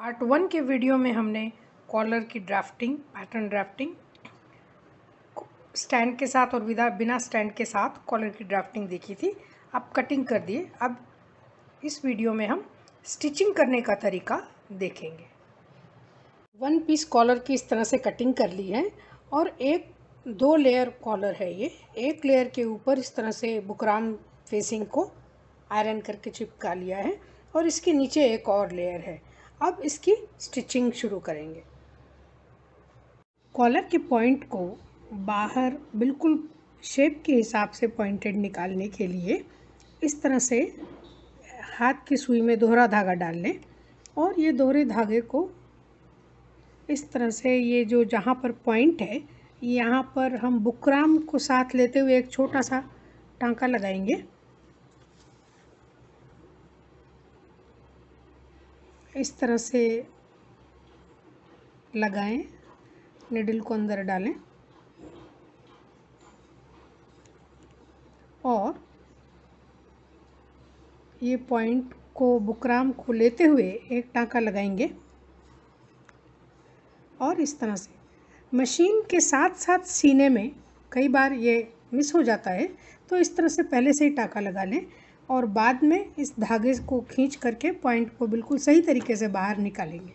Part 1 के video में हमने कॉलर की ड्राफ्टिंग, पैटर्न ड्राफ्टिंग, स्टैंड के साथ और बिना स्टैंड के साथ कॉलर की ड्राफ्टिंग देखी थी। अब कटिंग कर दिए। अब इस वीडियो में हम स्टिचिंग करने का तरीका देखेंगे। वन पीस कॉलर की इस तरह से कटिंग कर ली है और दो लेयर कॉलर है ये। एक लेयर के ऊपर इस तरह से बुकराम फेसिंग को आयरन करके चिपका लिया है और इसके नीचे एक और लेयर है। अब इसकी स्टिचिंग शुरू करेंगे। कॉलर के पॉइंट को बाहर बिल्कुल शेप के हिसाब से पॉइंटेड निकालने के लिए इस तरह से हाथ की सुई में दोहरा धागा डाल लें और ये दोहरे धागे को इस तरह से ये जो जहाँ पर पॉइंट है यहाँ पर हम बुकराम को साथ लेते हुए एक छोटा सा टांका लगाएंगे। इस तरह से लगाएं, निडल को अंदर डालें और ये पॉइंट को बुकराम को लेते हुए एक टांका लगाएंगे और इस तरह से मशीन के साथ साथ सीने में कई बार ये मिस हो जाता है, तो इस तरह से पहले से ही टांका लगा लें और बाद में इस धागे को खींच करके पॉइंट को बिल्कुल सही तरीके से बाहर निकालेंगे।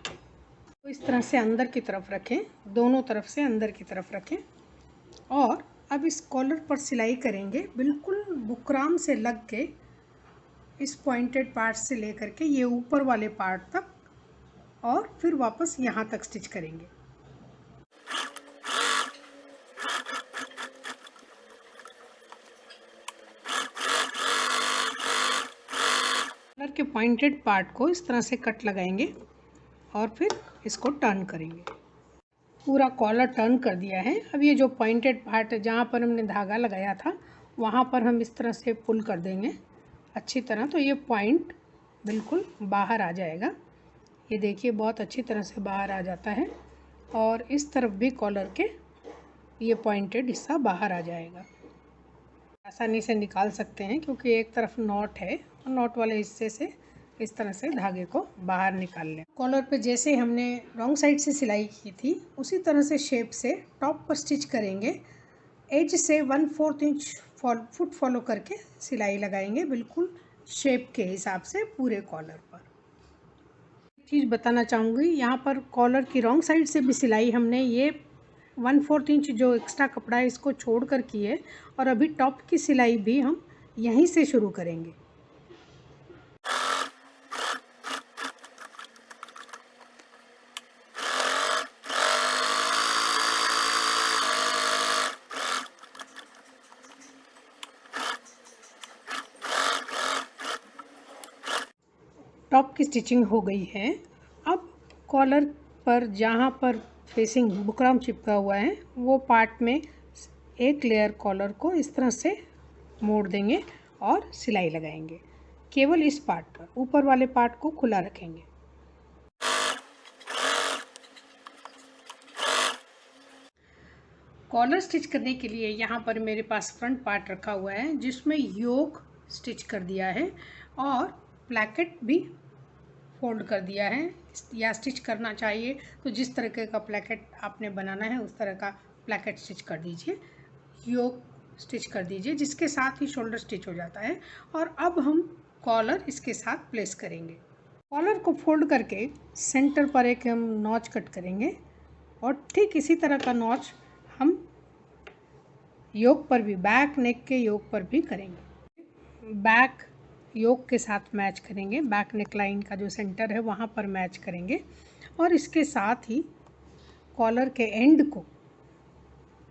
तो इस तरह से अंदर की तरफ रखें, दोनों तरफ से अंदर की तरफ रखें और अब इस कॉलर पर सिलाई करेंगे बिल्कुल बुकराम से लग के इस पॉइंटेड पार्ट से लेकर के ये ऊपर वाले पार्ट तक और फिर वापस यहाँ तक स्टिच करेंगे। कॉलर के पॉइंटेड पार्ट को इस तरह से कट लगाएंगे और फिर इसको टर्न करेंगे। पूरा कॉलर टर्न कर दिया है। अब ये जो पॉइंटेड पार्ट है जहाँ पर हमने धागा लगाया था वहाँ पर हम इस तरह से पुल कर देंगे अच्छी तरह, तो ये पॉइंट बिल्कुल बाहर आ जाएगा। ये देखिए बहुत अच्छी तरह से बाहर आ जाता है और इस तरफ भी कॉलर के ये पॉइंटेड हिस्सा बाहर आ जाएगा। आसानी से निकाल सकते हैं क्योंकि एक तरफ नॉट है और नॉट वाले हिस्से से इस तरह से धागे को बाहर निकाल लें। कॉलर पे जैसे हमने रॉन्ग साइड से सिलाई की थी उसी तरह से शेप से टॉप पर स्टिच करेंगे। एज से 1/4 इंच फुट फॉलो करके सिलाई लगाएंगे बिल्कुल शेप के हिसाब से पूरे कॉलर पर। एक चीज़ बताना चाहूँगी, यहाँ पर कॉलर की रॉन्ग साइड से भी सिलाई हमने ये 1/4 इंच जो एक्स्ट्रा कपड़ा है इसको छोड़ कर की है और अभी टॉप की सिलाई भी हम यहीं से शुरू करेंगे। टॉप की स्टिचिंग हो गई है। अब कॉलर पर जहाँ पर फेसिंग बुकराम चिपका हुआ है वो पार्ट में एक लेयर कॉलर को इस तरह से मोड़ देंगे और सिलाई लगाएंगे। केवल इस पार्ट पर, ऊपर वाले पार्ट को खुला रखेंगे। कॉलर स्टिच करने के लिए यहाँ पर मेरे पास फ्रंट पार्ट रखा हुआ है जिसमें योक स्टिच कर दिया है और प्लैकेट भी फोल्ड कर दिया है या स्टिच करना चाहिए तो जिस तरह का प्लैकेट आपने बनाना है उस तरह का प्लैकेट स्टिच कर दीजिए। योक स्टिच कर दीजिए जिसके साथ ही शोल्डर स्टिच हो जाता है। और अब हम कॉलर इसके साथ प्लेस करेंगे। कॉलर को फोल्ड करके सेंटर पर एक हम नॉच कट करेंगे और ठीक इसी तरह का नॉच हम योक पर भी, बैक नेक के योक पर भी करेंगे। बैक योक के साथ मैच करेंगे, बैक नेक लाइन का जो सेंटर है वहाँ पर मैच करेंगे और इसके साथ ही कॉलर के एंड को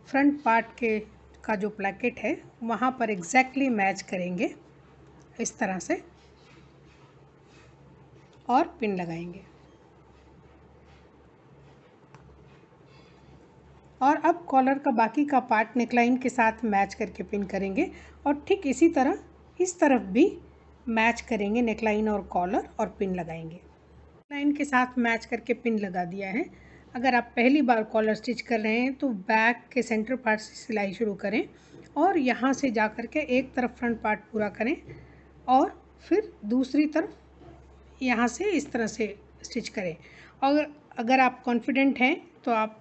फ्रंट पार्ट के का जो प्लैकेट है वहाँ पर एग्जैक्टली मैच करेंगे इस तरह से और पिन लगाएंगे। और अब कॉलर का बाकी का पार्ट नेकलाइन के साथ मैच करके पिन करेंगे और ठीक इसी तरह इस तरफ भी मैच करेंगे नेकलाइन और कॉलर और पिन लगाएंगे। नेकलाइन के साथ मैच करके पिन लगा दिया है। अगर आप पहली बार कॉलर स्टिच कर रहे हैं तो बैक के सेंटर पार्ट से सिलाई शुरू करें और यहाँ से जा कर के एक तरफ फ्रंट पार्ट पूरा करें और फिर दूसरी तरफ यहाँ से इस तरह से स्टिच करें। और अगर आप कॉन्फिडेंट हैं तो आप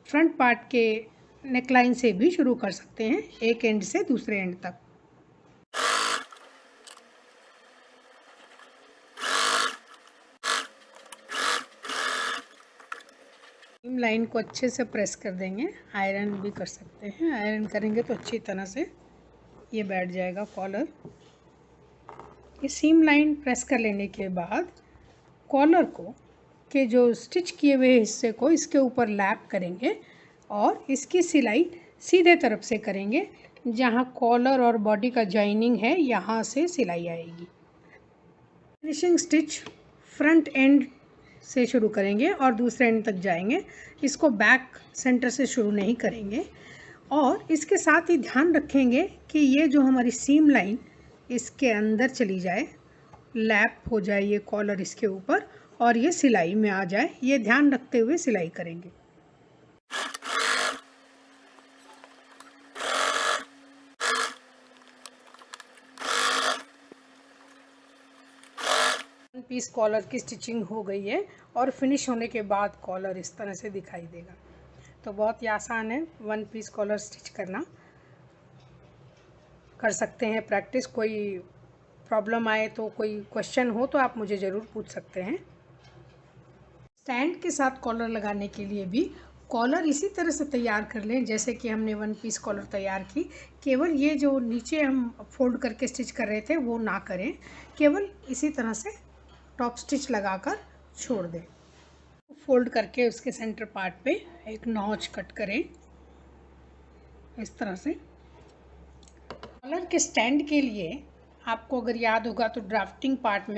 फ्रंट पार्ट के नेकलाइन से भी शुरू कर सकते हैं, एक एंड से दूसरे एंड तक। सीम लाइन को अच्छे से प्रेस कर देंगे, आयरन भी कर सकते हैं, आयरन करेंगे तो अच्छी तरह से ये बैठ जाएगा कॉलर। ये सीम लाइन प्रेस कर लेने के बाद कॉलर को के जो स्टिच किए हुए हिस्से को इसके ऊपर लैप करेंगे और इसकी सिलाई सीधे तरफ से करेंगे, जहाँ कॉलर और बॉडी का जॉइनिंग है यहाँ से सिलाई आएगी। फिनिशिंग स्टिच फ्रंट एंड से शुरू करेंगे और दूसरे एंड तक जाएंगे। इसको बैक सेंटर से शुरू नहीं करेंगे और इसके साथ ही ध्यान रखेंगे कि ये जो हमारी सीम लाइन इसके अंदर चली जाए, लैप हो जाए ये कॉलर इसके ऊपर और ये सिलाई में आ जाए, ये ध्यान रखते हुए सिलाई करेंगे। वन पीस कॉलर की स्टिचिंग हो गई है और फिनिश होने के बाद कॉलर इस तरह से दिखाई देगा। तो बहुत ही आसान है वन पीस कॉलर स्टिच करना। कर सकते हैं प्रैक्टिस। कोई प्रॉब्लम आए तो, कोई क्वेश्चन हो तो आप मुझे ज़रूर पूछ सकते हैं। स्टैंड के साथ कॉलर लगाने के लिए भी कॉलर इसी तरह से तैयार कर लें जैसे कि हमने वन पीस कॉलर तैयार की। केवल ये जो नीचे हम फोल्ड करके स्टिच कर रहे थे वो ना करें, केवल इसी तरह से टॉप स्टिच लगाकर छोड़ दें। फोल्ड करके उसके सेंटर पार्ट पे एक नॉच कट करें इस तरह से। कॉलर के स्टैंड के लिए आपको अगर याद होगा तो ड्राफ्टिंग पार्ट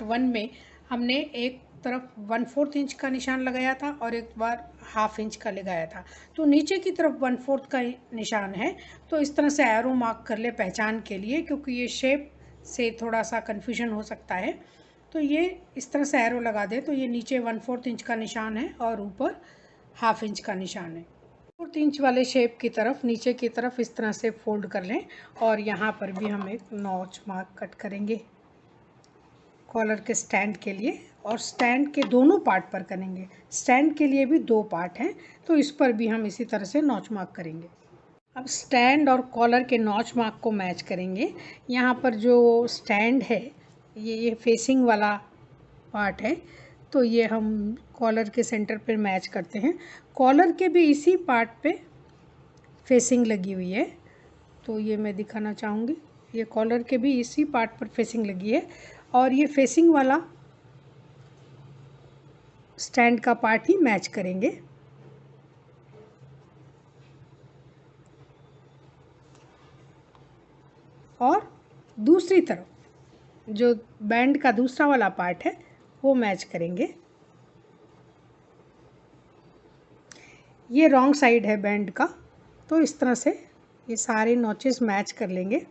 1 में हमने एक तरफ 1/4 इंच का निशान लगाया था और एक बार 1/2 इंच का लगाया था। तो नीचे की तरफ 1/4 का निशान है, तो इस तरह से एरो मार्क कर ले पहचान के लिए, क्योंकि ये शेप से थोड़ा सा कन्फ्यूजन हो सकता है। तो ये इस तरह से एरो लगा दे तो ये नीचे 1/4 इंच का निशान है और ऊपर 1/2 इंच का निशान है। 1/4 इंच वाले शेप की तरफ नीचे की तरफ इस तरह से फोल्ड कर लें और यहाँ पर भी हम एक नॉच मार्क कट करेंगे कॉलर के स्टैंड के लिए, और स्टैंड के दोनों पार्ट पर करेंगे। स्टैंड के लिए भी 2 पार्ट हैं तो इस पर भी हम इसी तरह से नॉच मार्क करेंगे। अब स्टैंड और कॉलर के नॉच मार्क को मैच करेंगे। यहाँ पर जो स्टैंड है ये फेसिंग वाला पार्ट है, तो ये हम कॉलर के सेंटर पर मैच करते हैं। कॉलर के भी इसी पार्ट पे फेसिंग लगी हुई है, तो ये मैं दिखाना चाहूँगी। ये कॉलर के भी इसी पार्ट पर फेसिंग लगी है और ये फेसिंग वाला स्टैंड का पार्ट ही मैच करेंगे। और दूसरी तरफ जो बैंड का दूसरा वाला पार्ट है वो मैच करेंगे। ये रॉन्ग साइड है बैंड का, तो इस तरह से ये सारे नॉचेस मैच कर लेंगे,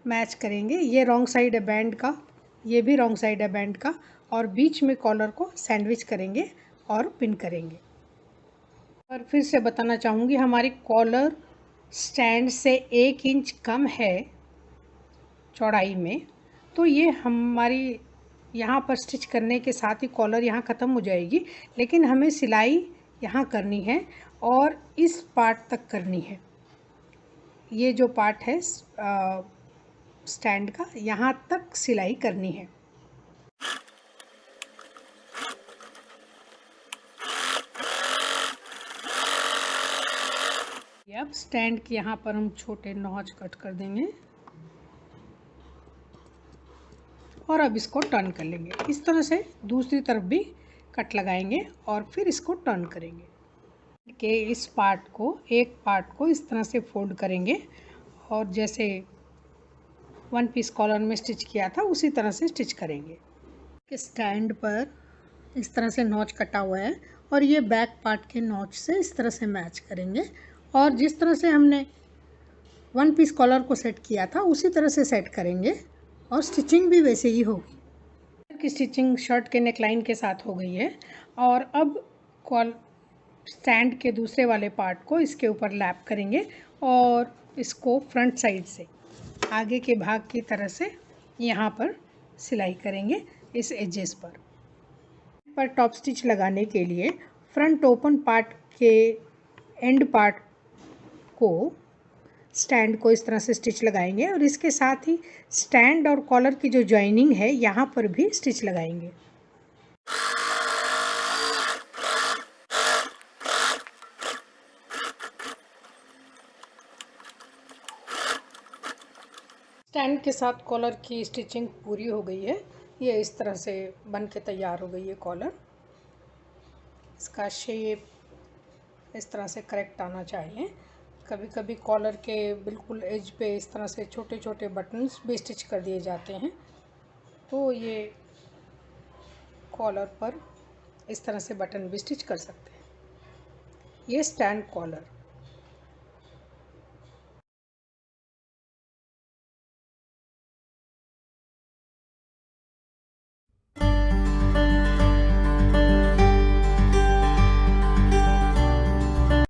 मैच करेंगे। ये रॉन्ग साइड है बैंड का, ये भी रॉन्ग साइड है बैंड का, और बीच में कॉलर को सैंडविच करेंगे और पिन करेंगे। और फिर से बताना चाहूँगी, हमारी कॉलर स्टैंड से 1 इंच कम है चौड़ाई में, तो ये हमारी यहाँ पर स्टिच करने के साथ ही कॉलर यहाँ ख़त्म हो जाएगी, लेकिन हमें सिलाई यहाँ करनी है और इस पार्ट तक करनी है। ये जो पार्ट है स्टैंड का, यहाँ तक सिलाई करनी है। अब स्टैंड के यहाँ पर हम छोटे नॉच कट कर देंगे और अब इसको टर्न कर लेंगे। इस तरह से दूसरी तरफ भी कट लगाएंगे और फिर इसको टर्न करेंगे। के इस पार्ट को, एक पार्ट को इस तरह से फोल्ड करेंगे और जैसे वन पीस कॉलर में स्टिच किया था उसी तरह से स्टिच करेंगे। स्टैंड पर इस तरह से नॉच कटा हुआ है और ये बैक पार्ट के नॉच से इस तरह से मैच करेंगे और जिस तरह से हमने वन पीस कॉलर को सेट किया था उसी तरह से सेट करेंगे और स्टिचिंग भी वैसे ही होगी। की स्टिचिंग शर्ट के नेकलाइन के साथ हो गई है और अब स्टैंड के दूसरे वाले पार्ट को इसके ऊपर लैप करेंगे और इसको फ्रंट साइड से आगे के भाग की तरह से यहाँ पर सिलाई करेंगे इस एजेस पर टॉप स्टिच लगाने के लिए फ्रंट ओपन पार्ट के एंड पार्ट को स्टैंड को इस तरह से स्टिच लगाएंगे और इसके साथ ही स्टैंड और कॉलर की जो जॉइनिंग है यहाँ पर भी स्टिच लगाएंगे। स्टैंड के साथ कॉलर की स्टिचिंग पूरी हो गई है। ये इस तरह से बन के तैयार हो गई है कॉलर। इसका शेप इस तरह से करेक्ट आना चाहिए। कभी कभी कॉलर के बिल्कुल एज पे इस तरह से छोटे छोटे बटन्स भी स्टिच कर दिए जाते हैं, तो ये कॉलर पर इस तरह से बटन भी स्टिच कर सकते हैं। ये स्टैंड कॉलर